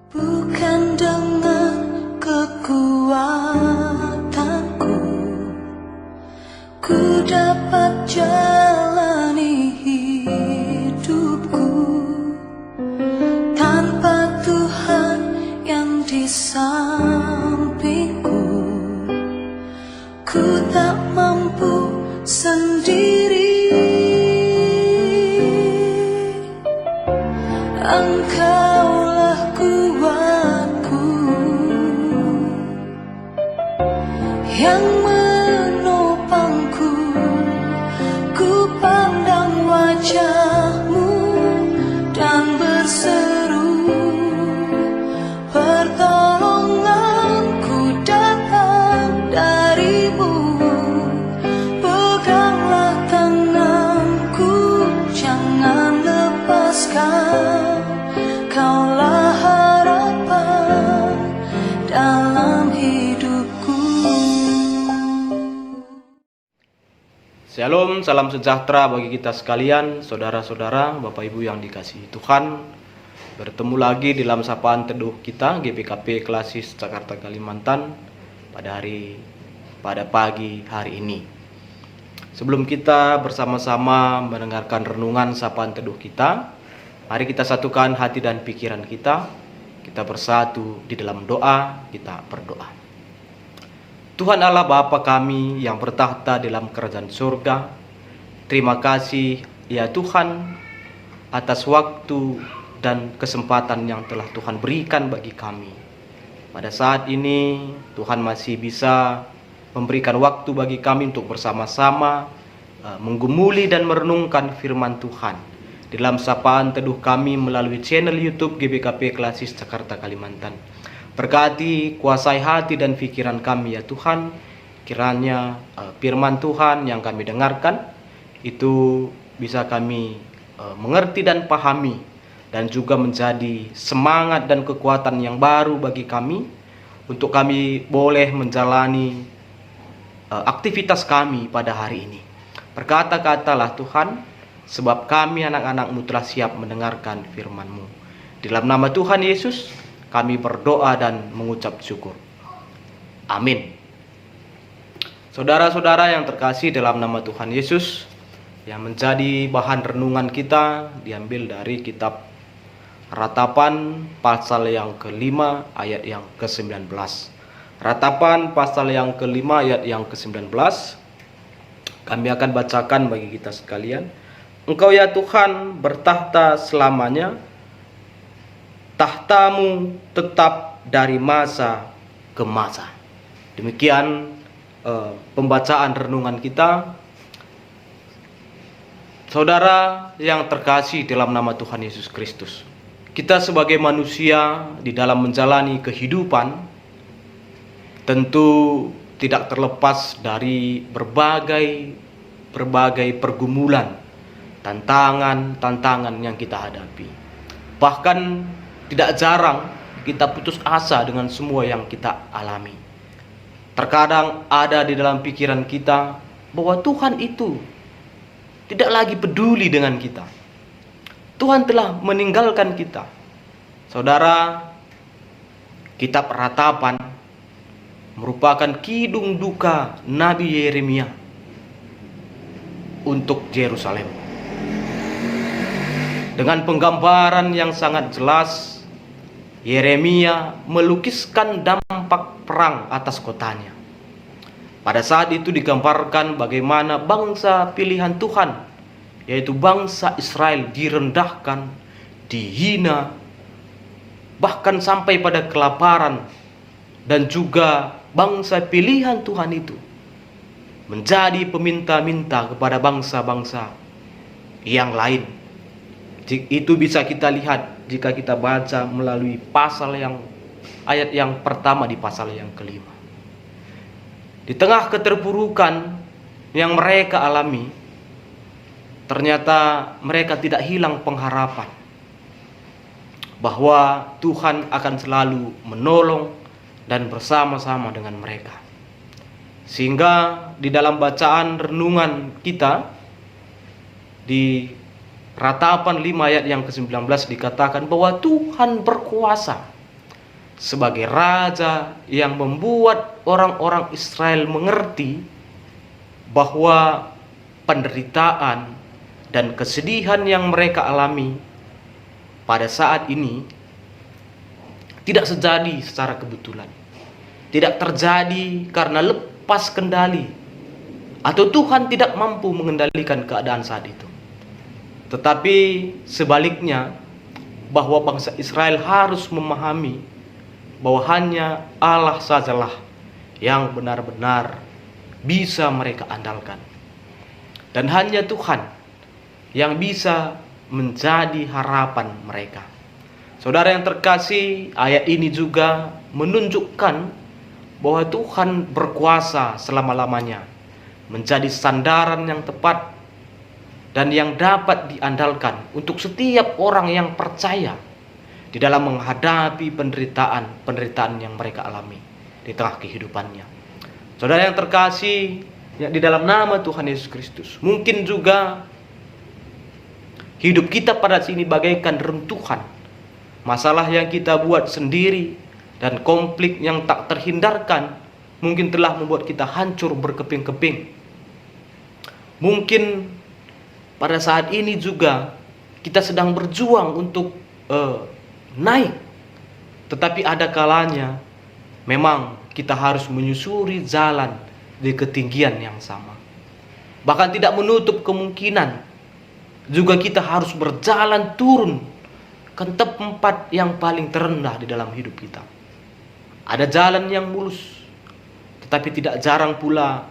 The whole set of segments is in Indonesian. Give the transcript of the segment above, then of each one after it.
Bukan dengan kekuatanku ku dapat jalani hidupku tanpa Tuhan yang di sampingku. Ku tak mampu sendiri. Engkaulah kuatku yang menopangku. Ku pandang wajah-Mu dan berseru, pertolonganku datang dari-Mu. Peganglah tanganku, jangan lepaskan. Kaulah harapan dalam hidupku. Shalom, salam sejahtera bagi kita sekalian, saudara-saudara, Bapak Ibu yang dikasihi Tuhan. Bertemu lagi dalam sapaan teduh kita GPKP Klasis Jakarta Kalimantan pada pagi hari ini. Sebelum kita bersama-sama mendengarkan renungan sapaan teduh kita, mari kita satukan hati dan pikiran kita. Kita bersatu di dalam doa, kita berdoa. Tuhan Allah Bapa kami yang bertahta dalam kerajaan surga, terima kasih ya Tuhan atas waktu dan kesempatan yang telah Tuhan berikan bagi kami. Pada saat ini Tuhan masih bisa memberikan waktu bagi kami untuk bersama-sama menggumuli dan merenungkan firman Tuhan dalam sapaan teduh kami melalui channel YouTube GBKP Klasis Jakarta Kalimantan. Berkati, kuasai hati dan pikiran kami ya Tuhan. Kiranya firman Tuhan yang kami dengarkan itu bisa kami mengerti dan pahami, dan juga menjadi semangat dan kekuatan yang baru bagi kami untuk kami boleh menjalani aktivitas kami pada hari ini. Berkata-katalah Tuhan, sebab kami anak-anak-Mu telah siap mendengarkan firman-Mu. Dalam nama Tuhan Yesus kami berdoa dan mengucap syukur. Amin. Saudara-saudara yang terkasih dalam nama Tuhan Yesus, yang menjadi bahan renungan kita diambil dari kitab Ratapan pasal yang ke-5 ayat yang ke-19. Ratapan pasal yang ke-5 ayat yang ke-19. Kami akan bacakan bagi kita sekalian. Engkau ya Tuhan bertahta selamanya, tahta-Mu tetap dari masa ke masa. Demikian pembacaan renungan kita. Saudara yang terkasih dalam nama Tuhan Yesus Kristus, kita sebagai manusia di dalam menjalani kehidupan tentu tidak terlepas dari berbagai pergumulan, tantangan yang kita hadapi. Bahkan tidak jarang kita putus asa dengan semua yang kita alami. Terkadang ada di dalam pikiran kita bahwa Tuhan itu tidak lagi peduli dengan kita. Tuhan telah meninggalkan kita. Saudara, kitab Ratapan merupakan kidung duka Nabi Yeremia untuk Yerusalem. Dengan penggambaran yang sangat jelas, Yeremia melukiskan dampak perang atas kotanya. Pada saat itu digambarkan bagaimana bangsa pilihan Tuhan, yaitu bangsa Israel, direndahkan, dihina, bahkan sampai pada kelaparan. Dan juga bangsa pilihan Tuhan itu menjadi peminta-minta kepada bangsa-bangsa yang lain. Itu bisa kita lihat jika kita baca melalui ayat yang pertama di pasal yang ke-5. Di tengah keterpurukan yang mereka alami, ternyata mereka tidak hilang pengharapan bahwa Tuhan akan selalu menolong dan bersama-sama dengan mereka. Sehingga di dalam bacaan renungan kita di Ratapan 5 ayat yang ke-19 dikatakan bahwa Tuhan berkuasa sebagai raja yang membuat orang-orang Israel mengerti bahwa penderitaan dan kesedihan yang mereka alami pada saat ini tidak terjadi secara kebetulan, tidak terjadi karena lepas kendali atau Tuhan tidak mampu mengendalikan keadaan saat itu, tetapi sebaliknya, bahwa bangsa Israel harus memahami bahwa hanya Allah sajalah yang benar-benar bisa mereka andalkan, dan hanya Tuhan yang bisa menjadi harapan mereka. Saudara yang terkasih, ayat ini juga menunjukkan bahwa Tuhan berkuasa selama-lamanya, menjadi sandaran yang tepat dan yang dapat diandalkan untuk setiap orang yang percaya di dalam menghadapi penderitaan yang mereka alami di tengah kehidupannya. Saudara yang terkasih, ya, di dalam nama Tuhan Yesus Kristus, mungkin juga hidup kita pada sini bagaikan reruntuhan, masalah yang kita buat sendiri dan konflik yang tak terhindarkan mungkin telah membuat kita hancur berkeping-keping. Mungkin pada saat ini juga kita sedang berjuang untuk naik, tetapi ada kalanya memang kita harus menyusuri jalan di ketinggian yang sama. Bahkan tidak menutup kemungkinan juga kita harus berjalan turun ke tempat yang paling terendah di dalam hidup kita. Ada jalan yang mulus, tetapi tidak jarang pula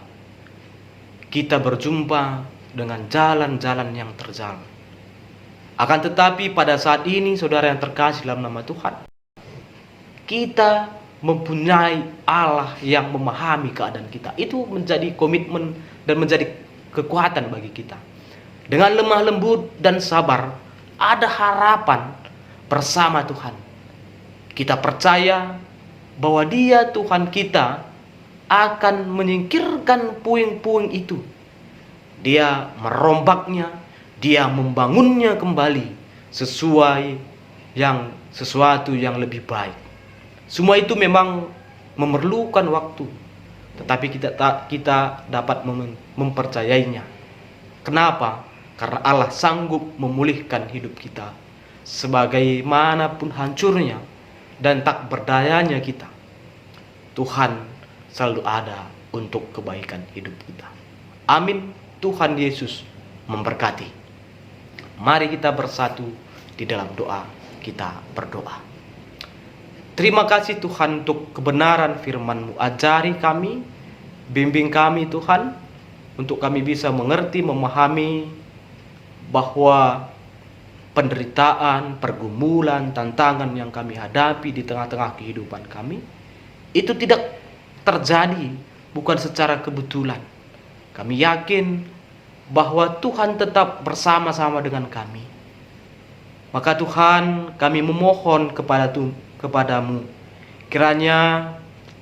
kita berjumpa dengan jalan-jalan yang terjal. Akan tetapi pada saat ini, saudara yang terkasih dalam nama Tuhan, kita mempunyai Allah yang memahami keadaan kita. Itu menjadi komitmen dan menjadi kekuatan bagi kita. Dengan lemah lembut dan sabar, ada harapan bersama Tuhan. Kita percaya bahwa Dia, Tuhan kita, akan menyingkirkan puing-puing itu. Dia merombaknya, Dia membangunnya kembali sesuai sesuatu yang lebih baik. Semua itu memang memerlukan waktu, tetapi kita dapat mempercayainya. Kenapa? Karena Allah sanggup memulihkan hidup kita sebagaimanapun hancurnya dan tak berdayanya kita. Tuhan selalu ada untuk kebaikan hidup kita. Amin. Tuhan Yesus memberkati. Mari kita bersatu di dalam doa. Kita berdoa. Terima kasih Tuhan untuk kebenaran firman-Mu. Ajari kami, bimbing kami Tuhan, untuk kami bisa mengerti, memahami bahwa penderitaan, pergumulan, tantangan yang kami hadapi di tengah-tengah kehidupan kami, itu tidak terjadi bukan secara kebetulan. Kami yakin bahwa Tuhan tetap bersama-sama dengan kami. Maka Tuhan, kami memohon kepadamu, kiranya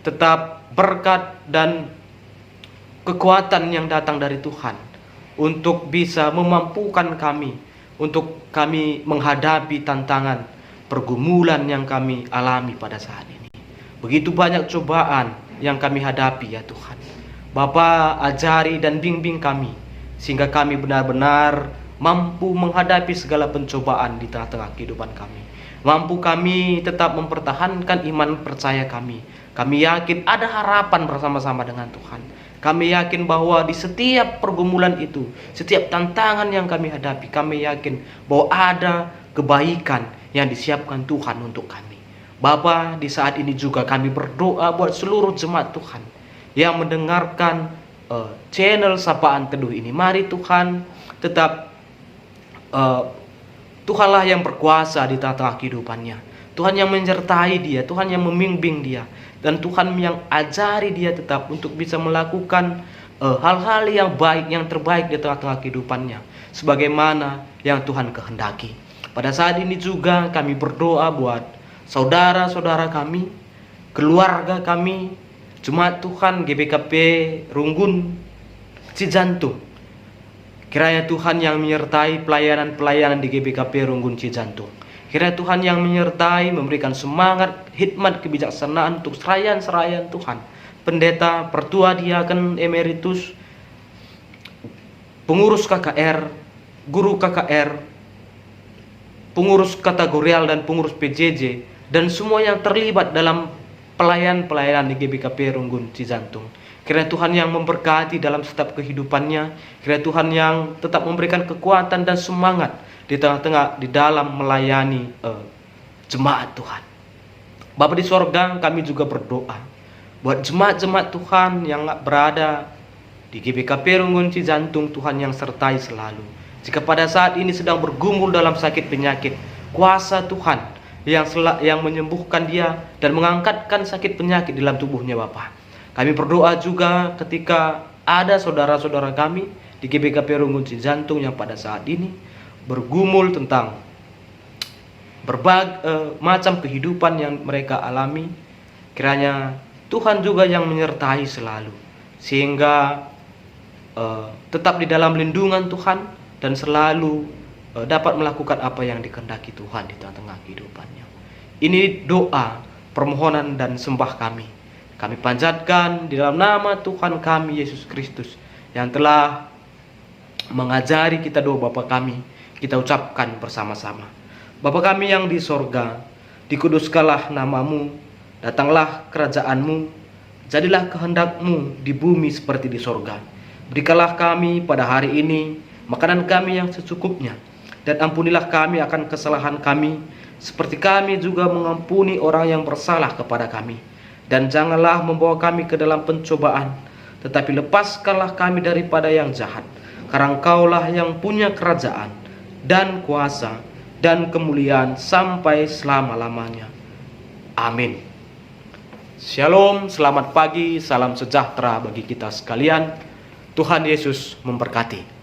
tetap berkat dan kekuatan yang datang dari Tuhan untuk bisa memampukan kami, untuk kami menghadapi tantangan, pergumulan yang kami alami pada saat ini. Begitu banyak cobaan yang kami hadapi ya Tuhan. Bapa, ajari dan bimbing kami, sehingga kami benar-benar mampu menghadapi segala pencobaan di tengah-tengah kehidupan kami. Mampu kami tetap mempertahankan iman percaya kami. Kami yakin ada harapan bersama-sama dengan Tuhan. Kami yakin bahwa di setiap pergumulan itu, setiap tantangan yang kami hadapi, kami yakin bahwa ada kebaikan yang disiapkan Tuhan untuk kami. Bapa, di saat ini juga kami berdoa buat seluruh jemaat Tuhan yang mendengarkan channel Sapaan Teduh ini. Mari Tuhan tetap Tuhanlah yang berkuasa di tengah-tengah kehidupannya. Tuhan yang menyertai dia, Tuhan yang membimbing dia, dan Tuhan yang ajari dia tetap untuk bisa melakukan hal-hal yang baik, yang terbaik di tengah-tengah kehidupannya, sebagaimana yang Tuhan kehendaki. Pada saat ini juga kami berdoa buat saudara-saudara kami, keluarga kami, jemaat Tuhan GBKP Runggun Cijantung. Kiranya Tuhan yang menyertai pelayanan-pelayanan di GBKP Runggun Cijantung. Kiranya Tuhan yang menyertai, memberikan semangat, hikmat, kebijaksanaan untuk serayaan-serayaan Tuhan. Pendeta, pertua, diaken, emeritus, pengurus KKR, guru KKR, pengurus kategorial dan pengurus PJJ, dan semua yang terlibat dalam pelayan-pelayanan di GBKP Runggun Cijantung. Kiranya Tuhan yang memberkati dalam setiap kehidupannya. Kiranya Tuhan yang tetap memberikan kekuatan dan semangat di tengah-tengah di dalam melayani jemaat Tuhan. Bapa di sorga, kami juga berdoa buat jemaat-jemaat Tuhan yang berada di GBKP Runggun Cijantung, Tuhan yang sertai selalu. Jika pada saat ini sedang bergumul dalam sakit penyakit, kuasa Tuhan yang menyembuhkan dia dan mengangkatkan sakit penyakit dalam tubuhnya Bapa. Kami berdoa juga ketika ada saudara-saudara kami di GBKP Runggun Cijantung yang pada saat ini bergumul tentang berbagai macam kehidupan yang mereka alami. Kiranya Tuhan juga yang menyertai selalu, sehingga tetap di dalam lindungan Tuhan dan selalu dapat melakukan apa yang dikehendaki Tuhan di tengah-tengah kehidupannya. Ini doa, permohonan dan sembah kami. Kami panjatkan di dalam nama Tuhan kami Yesus Kristus yang telah mengajari kita doa Bapa kami. Kita ucapkan bersama-sama. Bapa kami yang di sorga, dikuduskanlah namamu, datanglah kerajaanmu, jadilah kehendakmu di bumi seperti di sorga. Berikanlah kami pada hari ini makanan kami yang secukupnya, dan ampunilah kami akan kesalahan kami, seperti kami juga mengampuni orang yang bersalah kepada kami. Dan janganlah membawa kami ke dalam pencobaan, tetapi lepaskanlah kami daripada yang jahat. Karena Engkaulah yang punya kerajaan dan kuasa dan kemuliaan sampai selama-lamanya. Amin. Shalom, selamat pagi, salam sejahtera bagi kita sekalian. Tuhan Yesus memberkati.